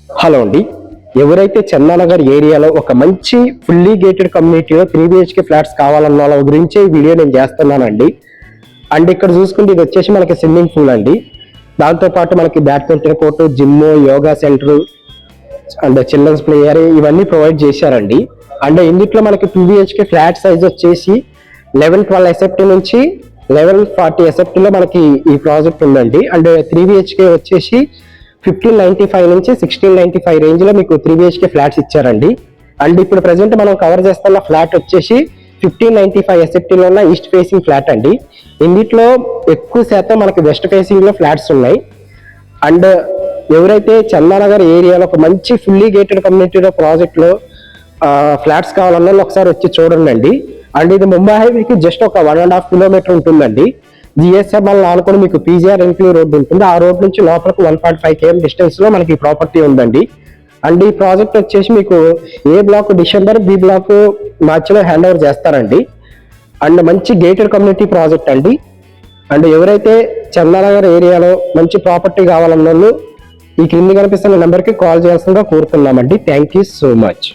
Hello అండి. ఎవరైతే చందానగర్ ఏరియాలో ఒక మంచి ఫుల్లీ గేటెడ్ కమ్యూనిటీలో 3 BHK ఫ్లాట్స్ కావాలన్న వాళ్ళ గురించి ఈ వీడియో నేను చేస్తున్నానండి. అండ్ ఇక్కడ చూసుకుంటే ఇది వచ్చేసి మనకి స్విమ్మింగ్ పూల్ అండి. దాంతోపాటు మనకి badminton court, gym, yoga centre and children's play area ఇవన్నీ ప్రొవైడ్ చేశారండి. అండ్ ఇందులో మనకి 2 BHK ఫ్లాట్ సైజ్ వచ్చేసి 1112 SFT నుంచి 1140 SFT లో మనకి ఈ ప్రాజెక్ట్ ఉందండి. అండ్ 3 BHK వచ్చేసి 1595 నుంచి 1695 రేంజ్ లో మీకు 3 BHK ఫ్లాట్స్ ఇచ్చారండి. అండ్ ఇప్పుడు ప్రెసెంట్ మనం కవర్ చేస్తున్న ఫ్లాట్ వచ్చేసి 1595 SFT లో ఉన్న ఈస్ట్ ఫేసింగ్ ఫ్లాట్ అండి. ఇందులో ఎక్కువ శాతం మనకి వెస్ట్ ఫేసింగ్ లో ఫ్లాట్స్ ఉన్నాయి. అండ్ ఎవరైతే చందానగర్ ఏరియాలో ఒక మంచి ఫుల్లీ గేటెడ్ కమ్యూనిటీలో ప్రాజెక్ట్ లో ఫ్లాట్స్ కావాలన్నా ఒకసారి వచ్చి చూడండి. అండ్ ఇది ముంబై హైవేకి జస్ట్ ఒక 1.5 కిలోమీటర్ ఉంటుందండి. GSML ఆనుకొని మీకు PGR ఎంక్లూ రోడ్ ఉంటుంది. ఆ రోడ్ నుంచి లోపలికి 1.5 km డిస్టెన్స్ లో మనకి ప్రాపర్టీ ఉందండి. అండ్ ఈ ప్రాజెక్ట్ వచ్చేసి మీకు ఏ బ్లాక్ డిసెంబర్, బి బ్లాక్ మార్చిలో హ్యాండ్ ఓవర్ చేస్తారండి. అండ్ మంచి గేటెడ్ కమ్యూనిటీ ప్రాజెక్ట్ అండి. అండ్ ఎవరైతే చందానగర్ ఏరియాలో మంచి ప్రాపర్టీ కావాలన్న వాళ్ళు ఈ క్రింది కనిపిస్తున్న నెంబర్కి కాల్ చేయాల్సిందిగా కోరుతున్నామండి. Thank you so much.